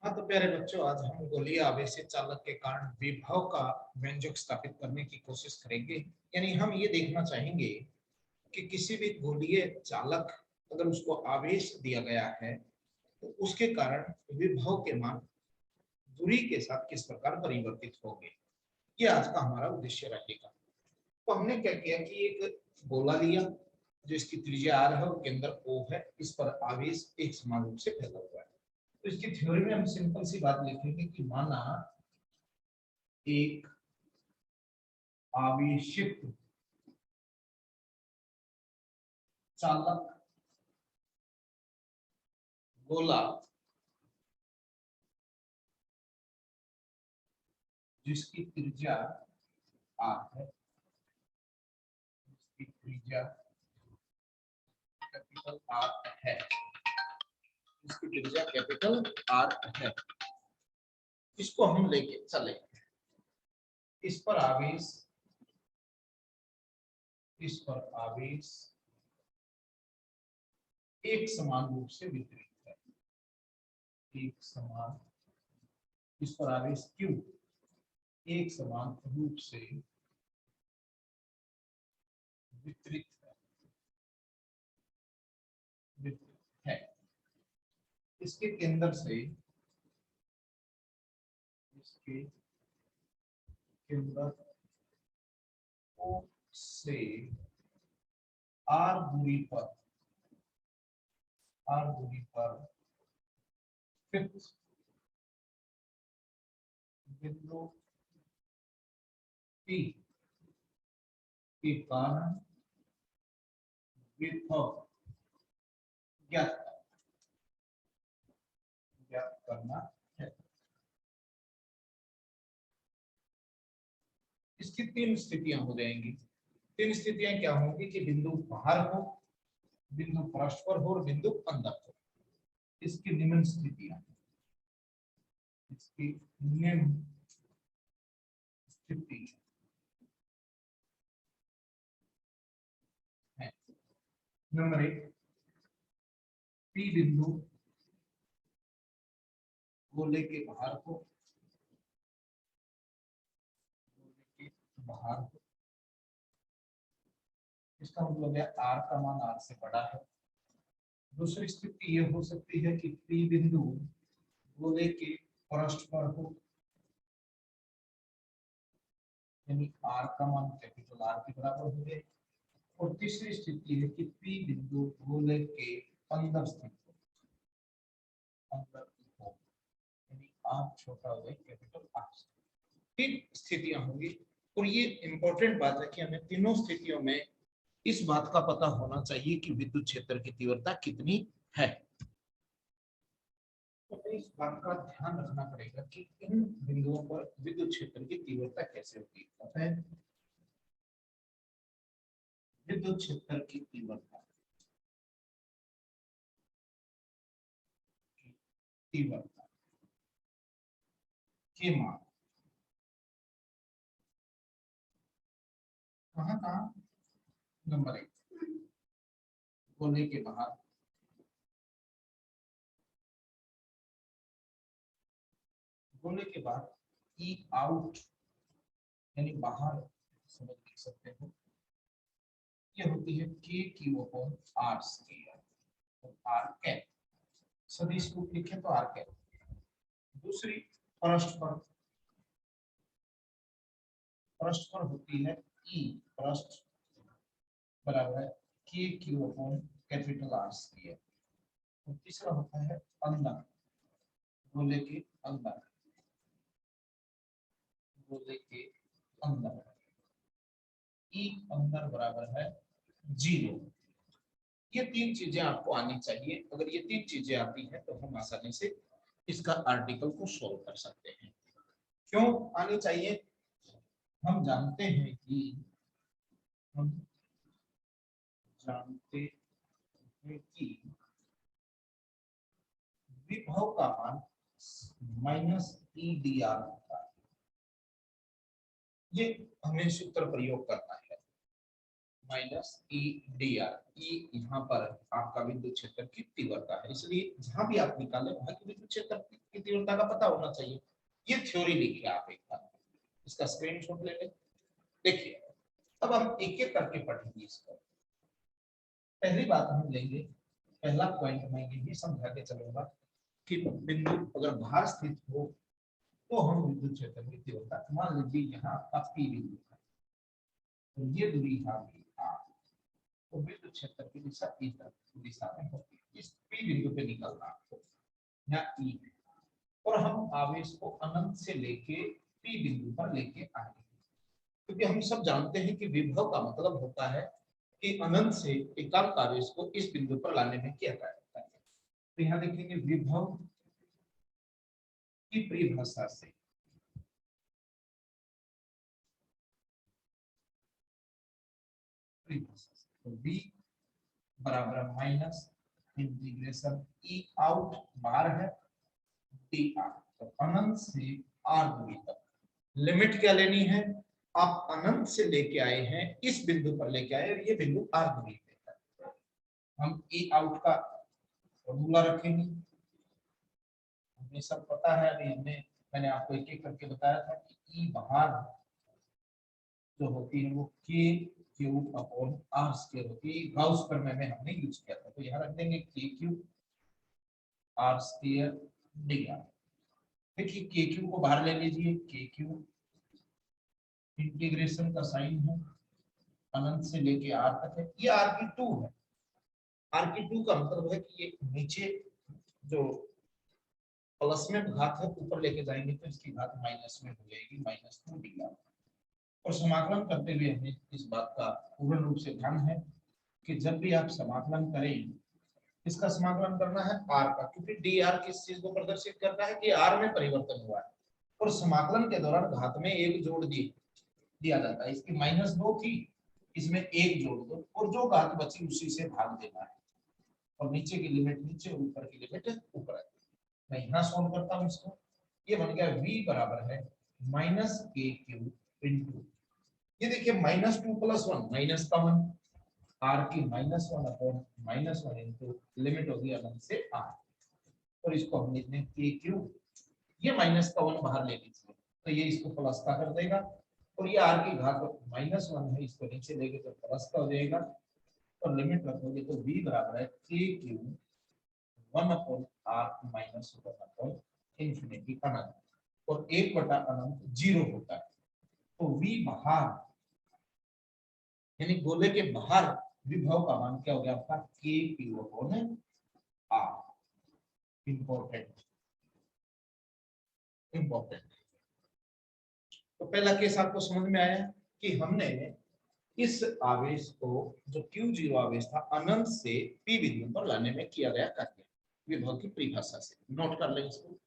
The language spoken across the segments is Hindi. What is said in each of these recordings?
हाँ तो प्यारे बच्चों, आज हम गोलीय आवेशित चालक के कारण विभव का व्यंजक स्थापित करने की कोशिश करेंगे। यानी हम ये देखना चाहेंगे कि किसी भी गोलीय चालक अगर उसको आवेश दिया गया है तो उसके कारण विभव के मान दूरी के साथ किस प्रकार परिवर्तित होंगे। ये आज का हमारा उद्देश्य रहेगा। तो हमने क्या किया कि एक गोला लिया जो इसकी त्रिज्या r है और केंद्र O है। इस पर आवेश एक समान रूप से फैला हुआ है। तो इसकी थ्योरी में हम सिंपल सी बात लिखेंगे कि माना एक आवेशित चालक गोला जिसकी त्रिज्या r है, जिसकी त्रिज्या कैपिटल R है, जिसकी त्रिज्या कैपिटल R है, इसको हम लेके चले। इस पर आवेश एक समान रूप से वितरित है। एक समान, इस पर आवेश Q एक समान रूप से वितरित है। इसके केंद्र से, इसके केंद्र O से r दूरी पर फिफ्थ बिंदु P के कारण विभव ज्ञात करना है। इसकी तीन स्थितियां हो जाएंगी। तीन स्थितियां क्या होंगी कि बिंदु बाहर हो, बिंदु पृष्ठ पर हो और बिंदु अंदर हो। इसकी निम्न स्थितियां, इसकी निम्न स्थिति है। नंबर एक, पी बिंदु गोले के बाहर हो, गोले के बाहर हो। इसका मतलब है r का मान r से बड़ा है। दूसरी स्थिति ये हो सकती है कि P बिंदु गोले के पृष्ठ पर हो, यानी r का मान कैपिटल R के बराबर हो जाए। और तीसरी स्थिति है कि P बिंदु गोले के अंदर स्थित हो, अंदर हो, यानी r छोटा हो जाए कैपिटल R से। तीन स्थितियां होंगी और ये इंपॉर्टेंट बात है कि हमें तीनों स्थितियों में इस बात का पता होना चाहिए कि विद्युत क्षेत्र की तीव्रता कितनी है। तो इस बात का ध्यान रखना पड़ेगा कि इन बिंदुओं पर विद्युत क्षेत्र की तीव्रता कैसे होगी। पता है, विद्युत क्षेत्र की तीव्रता के मान कहाँ कहाँ? नंबर एक, गोले के बाहर, गोले के बाद ई आउट यानी बाहर समझ लिख सकते हो। ये होती है के क्यू अपॉन आर स्क्वायर और आर कैप। सदिश रूप लिखे तो आर कैप। दूसरी पृष्ठ पर होती है ई पृष्ठ बराबर है के Q upon capital R square. और तीसरा होता है अंदर, गोले के अंदर, गोले के अंदर ई अंदर बराबर है 0। ये तीन चीजें आपको आनी चाहिए। अगर ये तीन चीजें आती हैं तो हम आसानी से इसका आर्टिकल को सोल्व कर सकते हैं। क्यों आनी चाहिए? हम जानते हैं कि विभव का मान माइनस ई डी आर होता है। ये हमें सूत्र प्रयोग करना है। Minus E D R. E यहाँ पर आपका विद्युत क्षेत्र की तीव्रता है, इसलिए जहां भी आप निकाले वहां की विद्युत क्षेत्र की तीव्रता का पता होना चाहिए। ये थ्योरी लिखिए आप एक बार, इसका स्क्रीनशॉट ले लें। देखिए अब हम एक एक करके पढ़ेंगे इसको। पहली बात हम लेंगे, पहला पॉइंट मैं ये समझा के चलूंगा कि बिंदु अगर बाहर स्थित हो तो हम विद्युत क्षेत्र की तीव्रता, मान लीजिए यहाँ आपका पी बिंदु है, तो ये दूरी है आर, तो विद्युत क्षेत्र की दिशा इस दिशा में होती है। इस पी बिंदु पे निकलना आपको यहाँ ई, और हम आवेश को अनंत से लेके पी बिंदु पर लेके आएंगे, क्योंकि हम सब जानते हैं कि विभव का मतलब होता है कि अनंत से एकांक आवेश को इस बिंदु पर लाने में क्या जाता है। तो यहाँ देखेंगे विभव की परिभाषा से, तो v बराबर माइनस इंटीग्रेशन ई आउट बार है डी आर, तो अनंत से आर दूरी तक लिमिट क्या लेनी है, आप अनंत से लेके आए हैं इस बिंदु पर लेके आए, और ये बिंदु आर दूरी पे है। हम ई आउट का फॉर्मूला रखेंगे, हमें सब पता है, अभी मैंने आपको एक एक करके बताया था कि ई बाहर जो होती है वो के क्यूब अपॉन आर स्क्वायर होती है। गाउस प्रमेय में हमने यूज किया था, तो यहाँ रख देंगे K cube R square D R. देखिए के क्यूब को बाहर ले लीजिए, के क्यूब इंटीग्रेशन का साइन है अनंत से लेके आर तक है, ये आर की 2 है। आर की 2 का मतलब है कि ये नीचे जो प्लस में घात है ऊपर लेके जाएंगे तो इसकी घात माइनस में हो जाएगी, -2 डी आर। और समाकलन करते हुए हमें इस बात का पूर्ण रूप से ध्यान है कि जब भी आप समाकलन करें, इसका समाकलन करना है आर का, क्योंकि डी आर किस चीज को प्रदर्शित करता है कि आर में परिवर्तन हुआ है, और समाकलन के दौरान घात में एक जोड़ दिया जाता है। इसकी -2 थी, इसमें एक जोड़ दो, और जो घात बची उसी से भाग देना है, और नीचे की लिमिट नीचे और ऊपर की लिमिट ऊपर है। मैं यहाँ सॉल्व करता हूँ इसको, ये बन गया v बराबर है माइनस के क्यूब इंटू, ये देखिए -2 + 1 माइनस का 1, r की -1 अपॉन -1 इंटू लिमिट होगी अनंत से r, और इसको हम लिखते हैं के क्यूब, ये माइनस का 1 बाहर ले लीजिए तो ये इसको प्लस का कर देगा, और ये r की घात -1 है, इसको नीचे लेके तो प्लस का हो जाएगा, और लिमिट रखोगे तो v बराबर है के cube 1 upon r minus 1 upon infinity अनंत, और 1 बटा अनंत 0 होता है। तो v बाहर यानी गोले के बाहर विभव का मान क्या हो गया आपका, के क्यूब अपॉन r। इंपॉर्टेंट तो पहला केस आपको समझ में आया कि हमने इस आवेश को जो Q0 आवेश था अनंत से P बिंदु पर लाने में किया गया कार्य विभव की परिभाषा से। नोट कर लें इसको,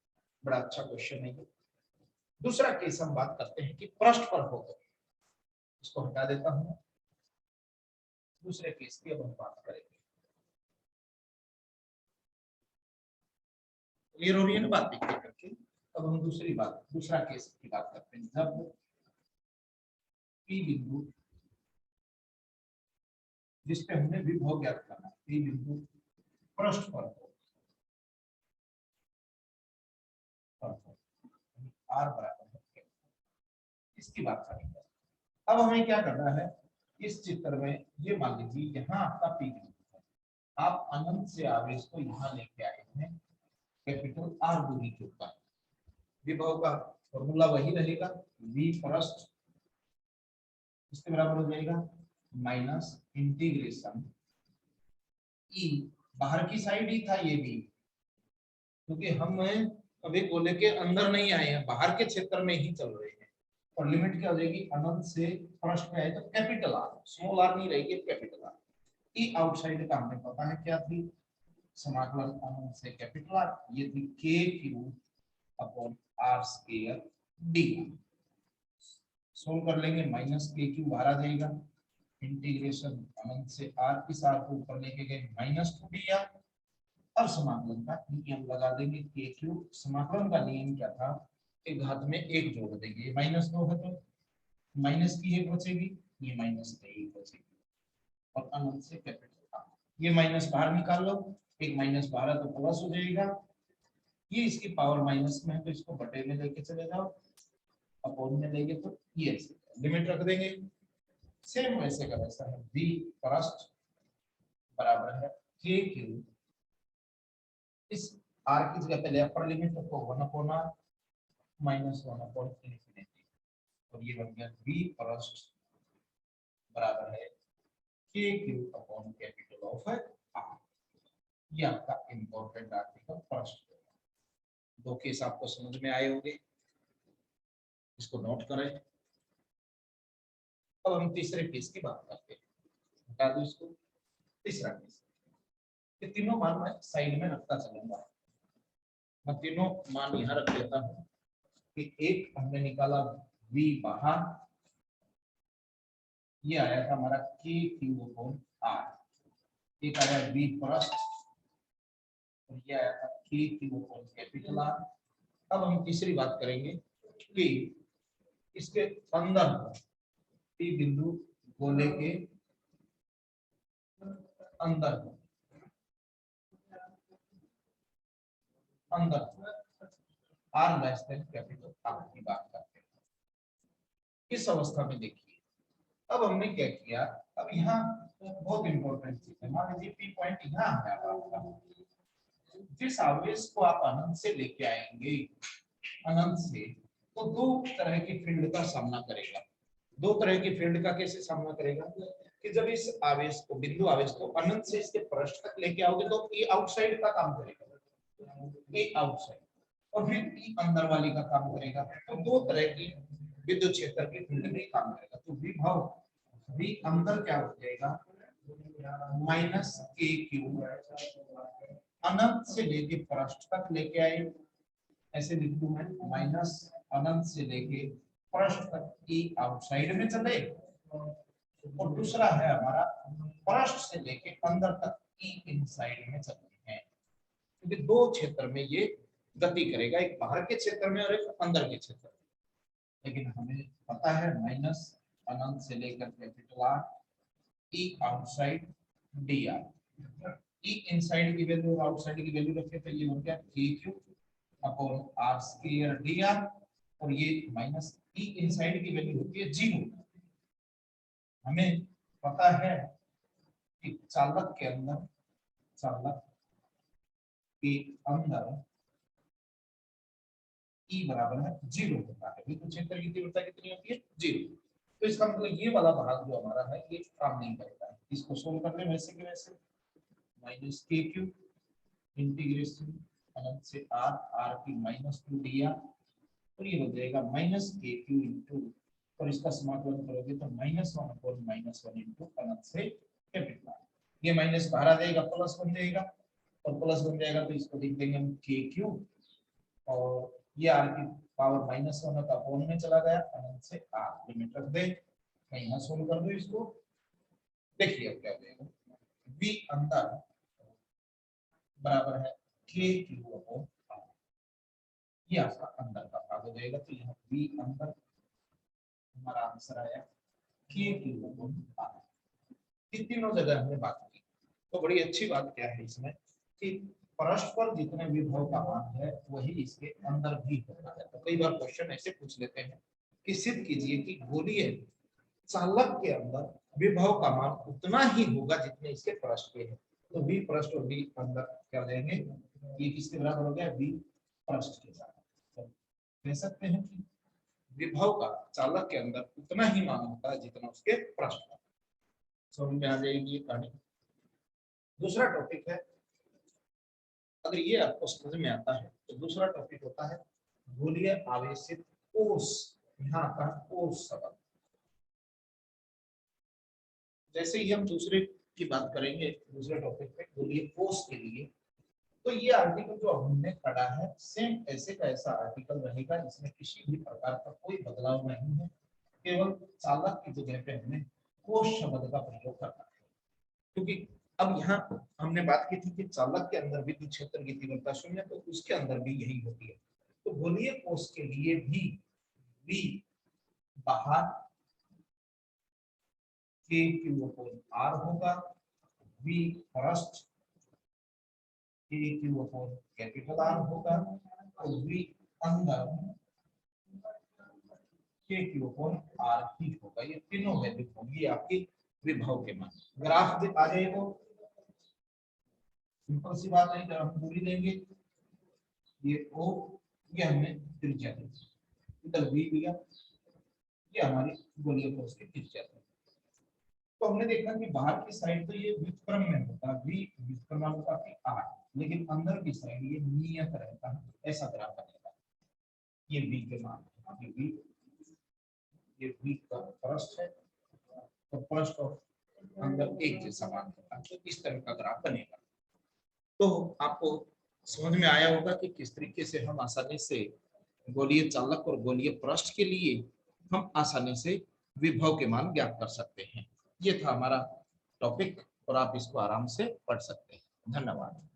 बड़ा अच्छा क्वेश्चन है ये। दूसरा केस हम बात करते हैं कि पृष्ठ पर हो, तो इसको हटा देता हूं, दूसरे केस की अब हम बात करेंगे। क्लियर हो रही है ना बात देख करके। अब हम दूसरा केस की बात करते हैं, जब P बिंदु जिसपे हमने विभव ज्ञात करना, P बिंदु पृष्ठ पर हो, R बराबर है, इसकी बात करेंगे। अब हमें क्या करना है, इस चित्र में ये मान लीजिए यहाँ आपका P बिंदु है, आप अनंत से आवेश को यहाँ लेके आए हैं कैपिटल R दूरी के ऊपर, विभव का फॉर्मूला वही रहेगा, v पृष्ठ इसके बराबर हो जाएगा माइनस इंटीग्रेशन ई, बाहर की साइड ही था ये भी, क्योंकि हम अभी गोले के अंदर नहीं आए हैं, बाहर के क्षेत्र में ही चल रहे हैं, और लिमिट क्या हो जाएगी अनंत से पृष्ठ पे आए तो कैपिटल आर, स्मॉल आर नहीं रहेगी, कैपिटल आर। ई आउटसाइड का हमें पता है क्या थी, समाकलन अनंत से कैपिटल आर, ये थी K cube upon R square D. Solve कर लेंगे, माइनस के क्यूब बाहर आ जाएगा, इंटीग्रेशन अनंत से आर, इस आर को ऊपर लेके गए -2 डी आर। अब समाकलन का नियम लगा देंगे, के क्यूब, समाकलन का नियम क्या था, एक घात में एक जोड़ देंगे, -2 है तो माइनस की एक बचेगी, ये माइनस की एक बचेगी, और अनंत से कैपिटल आर। ये माइनस बाहर निकाल लो, एक माइनस बाहर है तो प्लस हो जाएगा, ये इसकी पावर माइनस में है तो इसको बटे में लेके चले जाओ, अपॉन में लेंगे तो ये लिमिट रख देंगे। सेम वैसे का वैसा है, v फर्स्ट बराबर है k क्यूब, इस r की जगह पहले अपर लिमिट रखो 1 upon r minus 1 upon infinity, और ये बन गया v फर्स्ट बराबर है k cube upon capital of r। ये आपका इंपॉर्टेंट आर्टिकल फर्स्ट। दो केस आपको समझ में आए होंगे, इसको नोट करें। अब हम तीसरे केस की बात करते हैं, हटा दो इसको। तीसरा केस, ये तीनों मान मैं साइड में रखता चलूंगा, मैं तीनों मान यहाँ रख लेता हूँ कि एक हमने निकाला v बाहर, ये आया था हमारा k क्यूब अपॉन r, एक आया v फर्स्ट और ये आया था k cube upon capital R। अब हम तीसरी बात करेंगे कि इसके अंदर P बिंदु गोले के अंदर R less than capital R की बात करते हैं। इस अवस्था में देखिए, अब हमने क्या किया, अब यहाँ बहुत इंपॉर्टेंट चीज है, मान लीजिए P पॉइंट यहाँ है आपका, जिस आवेश को आप अनंत से लेके आएंगे, अनंत से, तो दो तरह की फील्ड का सामना करेगा। दो तरह की फील्ड का कैसे सामना करेगा कि जब इस आवेश को, बिंदु आवेश को अनंत से इसके पृष्ठ तक लेके आओगे तो ये आउटसाइड का काम करेगा, ये आउटसाइड, और फिर ये अंदर वाली का काम करेगा। तो दो तरह की विद्युत क्षेत्र की फील्ड में काम करेगा। तो विभव v अंदर क्या हो जाएगा, माइनस k क्यूब, अनंत से लेके पृष्ठ तक लेके आए, ऐसे लिख दूं मैं, माइनस अनंत से लेके पृष्ठ तक e आउटसाइड में चले, और दूसरा है हमारा पृष्ठ से लेके अंदर तक e इनसाइड में चलते हैं। क्योंकि दो क्षेत्र में ये गति करेगा, एक बाहर के क्षेत्र में और एक अंदर के क्षेत्र में। लेकिन हमें पता है माइनस अनंत से लेकर capital R, e outside dr, e inside की वैल्यू और आउटसाइड की वैल्यू रखे तो ये हो गया k cube upon r square dr, और ये माइनस e इनसाइड की वैल्यू होती है 0। हमें पता है कि चालक के अंदर, चालक के अंदर E बराबर है 0 होता है, विद्युत क्षेत्र की तीव्रता कितनी होती है 0। तो इसका मतलब ये वाला भाग जो हमारा है ये काम नहीं करता है। इसको सोल्व कर ले वैसे के वैसे, माइनस k क्यूब इंटीग्रेशन अनंत से r, r की -2 dr, और ये हो जाएगा माइनस k क्यूब इंटू, और इसका समाकलन करोगे तो -1 अपॉन -1 इंटू अनंत से कैपिटल R। ये माइनस बाहर आ जाएगा, प्लस बन जाएगा, और प्लस बन जाएगा तो इसको लिख देंगे हम k क्यूब, और ये r की पावर -1 का अपॉन में चला गया, अनंत से r, लिमिट रख दे, यहाँ सोल्व कर दो इसको। देखिए अब क्या हो जाएगा, v अंदर बराबर है k क्यूब अपॉन r, ये आपका अंदर का भाग हो जाएगा। तो यहाँ v अंदर हमारा आंसर आया k क्यूब अपॉन r। ये तीनों जगह हमने बात की। तो बड़ी अच्छी बात क्या है इसमें कि पृष्ठ पर जितने विभव का मान है वही इसके अंदर भी होता है। तो कई बार क्वेश्चन ऐसे पूछ लेते हैं कि सिद्ध कीजिए कि गोलीय चालक के अंदर विभव का मान उतना ही होगा जितने इसके पृष्ठ पे है। तो v पृष्ठ और v अंदर क्या हो जाएंगे, ये किसके बराबर हो गया, v पृष्ठ के साथ। तो कह सकते हैं कि विभव का चालक के अंदर उतना ही मान होता है जितना उसके पृष्ठ का। समझ में आ जाएगी ये कहानी। दूसरा टॉपिक है, अगर ये आपको समझ में आता है तो दूसरा टॉपिक होता है गोलीय आवेशित कोष। यहाँ आता है कोष संबंध। जैसे ही हम दूसरे की बात करेंगे, दूसरे टॉपिक पे गोलीय कोष के लिए, तो ये आर्टिकल जो हमने पढ़ा है सेम ऐसे का ऐसा आर्टिकल रहेगा, इसमें किसी भी प्रकार का कोई बदलाव नहीं है, केवल चालक की जगह पे हमें कोष शब्द का प्रयोग करना है। क्योंकि अब यहाँ हमने बात की थी कि चालक के अंदर विद्युत क्षेत्र की तीव्रता 0, तो उसके अंदर भी यही होती है। तो गोलीय कोष के लिए भी v बाहर के क्यू अपॉन आर होगा, वी फर्स्ट के क्यू अपॉन कैपिटल आर होगा और वी अंदर के क्यू अपॉन आर ही होगा। ये तीनों वैल्यू होगी आपकी विभव के मान। ग्राफ आ जाएगा, सिंपल सी बात है, जब हम दूरी देंगे ये ओ, ये हमने त्रिज्या दी, इधर वी दिया, ये हमारी गोलीय ठोस की त्रिज्या है। तो हमने देखा कि बाहर की साइड तो ये व्युत्क्रम में होता है, वी व्युत्क्रमानुपाती आर, लेकिन अंदर की साइड ये नियत रहता है, ऐसा ग्राफ बनेगा। ये वी के मान, ये वी का फर्स्ट है, तो फर्स्ट और अंदर एक जैसा मान होता है, तो इस तरह का ग्राफ बनेगा। तो आपको समझ में आया होगा कि किस तरीके से हम आसानी से गोलीय चालक और गोलीय पृष्ठ के लिए हम आसानी से विभव के मान ज्ञात कर सकते हैं। ये था हमारा टॉपिक और आप इसको आराम से पढ़ सकते हैं। धन्यवाद।